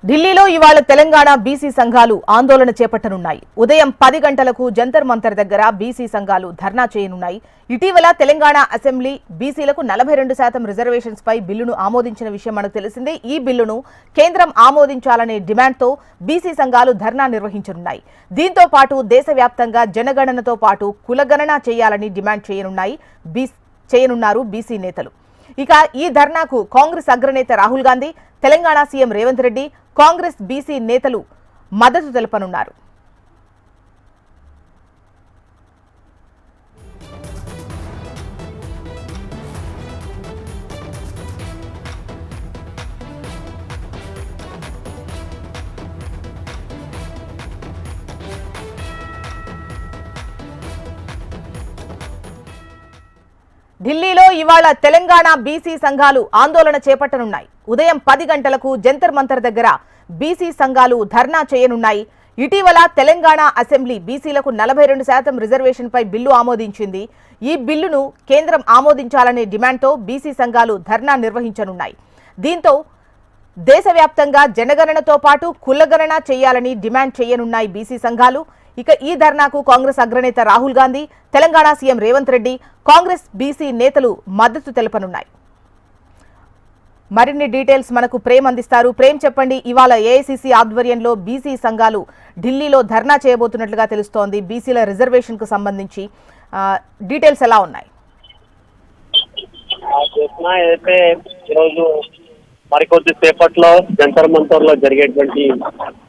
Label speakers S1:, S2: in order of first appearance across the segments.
S1: ఢిల్లీలో ఇవాళ తెలంగాణ బీసీ సంఘాలు ఆందోళన చేపట్టనున్నాయి. ఉదయం 10 గంటలకు జంతర్ మంతర్ దగ్గర బీసీ సంఘాలు ధర్నా చేయనున్నాయి. ఇటీవల తెలంగాణ అసెంబ్లీ బీసీలకు 42% రిజర్వేషన్స్ పై బిల్లును ఆమోదించిన విషయం మనకు తెలిసిందే. ఈ బిల్లును కేంద్రం ఆమోదించాలనే డిమాండ్తో బీసీ సంఘాలు ధర్నా నిర్వహించనున్నాయి. దీంతో పాటు దేశవ్యాప్తంగా జనగణనతో పాటు కులగణన చేయాలని డిమాండ్ చేయనున్నారు బీసీ నేతలు. ఇక ఈ ధర్నాకు కాంగ్రెస్ అగ్రనేత రాహుల్ గాంధీ, తెలంగాణ సీఎం రేవంత్ రెడ్డి, కాంగ్రెస్ బీసీ నేతలు మద్దతు తెలపనున్నారు. ఢిల్లీలో ఇవాళ తెలంగాణ బీసీ సంఘాలు ఆందోళన చేపట్టనున్నాయి. ఉదయం 10 గంటలకు జంతర్ మంతర్ దగ్గర బీసీ సంఘాలు ధర్నా చేయనున్నాయి. ఇటీవల తెలంగాణ అసెంబ్లీ బీసీలకు 42% రిజర్వేషన్ పై బిల్లు ఆమోదించింది. ఈ బిల్లును కేంద్రం ఆమోదించాలనే డిమాండ్తో బీసీ సంఘాలు ధర్నా నిర్వహించనున్నాయి. దీంతో దేశవ్యాప్తంగా జనగణనతో పాటు కులగణన చేయాలని డిమాండ్ చేయనున్నాయి బీసీ సంఘాలు. ఇక ఈ ధర్నాకు కాంగ్రెస్ అగ్రనేత రాహుల్ గాంధీ, తెలంగాణ సీఎం రేవంత్ రెడ్డి, కాంగ్రెస్ బీసీ నేతలు మద్దతు తెలపనున్నాయి. మరిన్ని డీటెయిల్స్ మనకు ప్రేమ్ అందిస్తారు. ప్రేమ్, చెప్పండి, ఇవాళ ఏఐసీసీ ఆధ్వర్యంలో బీసీ సంఘాలు ఢిల్లీలో ధర్నా చేయబోతున్నట్లుగా తెలుస్తోంది. బీసీల రిజర్వేషన్ కు సంబంధించి డీటెయిల్స్ ఎలా ఉన్నాయి?
S2: అయితే ఈరోజు మరికొద్ది సేపట్లో జంతర్ మంతర్ లో జరిగేటువంటి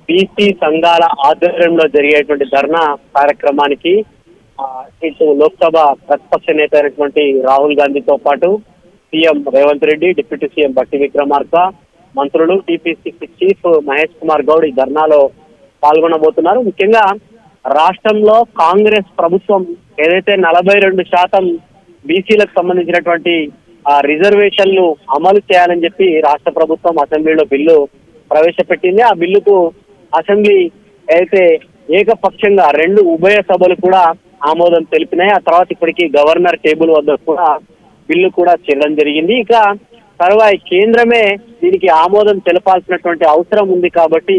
S2: బీసీ సంఘాల ఆధ్వర్యంలో జరిగేటువంటి ధర్నా కార్యక్రమానికి ఇటు లోక్సభ ప్రతిపక్ష నేత అయినటువంటి రాహుల్ గాంధీతో పాటు CM Revanth Reddy, deputy CM బట్టి విక్రమార్క, మంత్రులు, టీపీసీసీ చీఫ్ మహేష్ కుమార్ గౌడ్ ఈ ధర్నాలో పాల్గొనబోతున్నారు. ముఖ్యంగా రాష్ట్రంలో కాంగ్రెస్ ప్రభుత్వం ఏదైతే 42% బీసీలకు సంబంధించినటువంటి రిజర్వేషన్లు అమలు చేయాలని చెప్పి రాష్ట్ర ప్రభుత్వం అసెంబ్లీలో బిల్లు ప్రవేశపెట్టింది. ఆ బిల్లుకు అసెంబ్లీ అయితే ఏకపక్షంగా 2 ఉభయ సభలు కూడా ఆమోదం తెలిపినాయి. ఆ తర్వాత ఇప్పటికీ గవర్నర్ టేబుల్ వద్ద కూడా బిల్లు కూడా చేయడం జరిగింది. ఇక తర్వాత కేంద్రమే దీనికి ఆమోదం తెలపాల్సినటువంటి అవసరం ఉంది కాబట్టి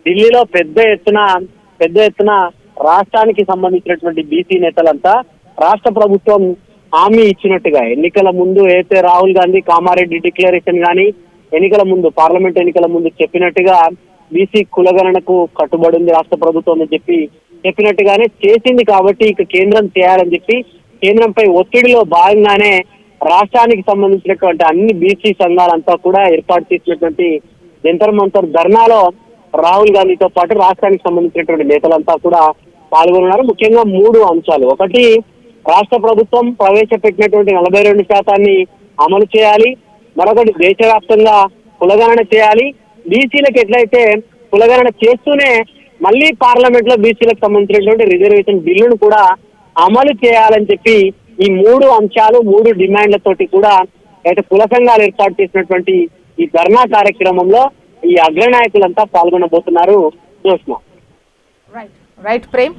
S2: ఢిల్లీలో పెద్ద ఎత్తున రాష్ట్రానికి సంబంధించినటువంటి బీసీ నేతలంతా రాష్ట్ర ప్రభుత్వం హామీ ఇచ్చినట్టుగా ఎన్నికల ముందు అయితే రాహుల్ గాంధీ కామారెడ్డి డిక్లరేషన్ కానీ ఎన్నికల ముందు పార్లమెంట్ ఎన్నికల ముందు చెప్పినట్టుగా బీసీ కులగణనకు కట్టుబడి ఉంది రాష్ట్ర ప్రభుత్వం అని చెప్పినట్టుగానే చేసింది. కాబట్టి ఇక కేంద్రం చేయాలని చెప్పి కేంద్రంపై ఒత్తిడిలో భాగంగానే రాష్ట్రానికి సంబంధించినటువంటి అన్ని బీసీ సంఘాలంతా కూడా ఏర్పాటు చేసినటువంటి జంతర్ మంతర్ ధర్నాలో రాహుల్ గాంధీతో పాటు రాష్ట్రానికి సంబంధించినటువంటి నేతలంతా కూడా పాల్గొన్నారు. ముఖ్యంగా 3 అంశాలు. ఒకటి, రాష్ట్ర ప్రభుత్వం ప్రవేశపెట్టినటువంటి 42% అమలు చేయాలి. మరొకటి, దేశవ్యాప్తంగా కులగణన చేయాలి. బీసీలకు ఎట్లయితే కులగణన చేస్తూనే మళ్ళీ పార్లమెంట్ లో బీసీలకు సంబంధించినటువంటి రిజర్వేషన్ బిల్లును కూడా అమలు చేయాలని చెప్పి ఈ 3 అంశాలు 3 డిమాండ్లతోటి కూడా అయితే కుల సంఘాలు ఏర్పాటు చేసినటువంటి ఈ ధర్నా కార్యక్రమంలో ఈ అగ్రనాయకులంతా పాల్గొనబోతున్నారు.
S1: రైట్ ప్రేమ్.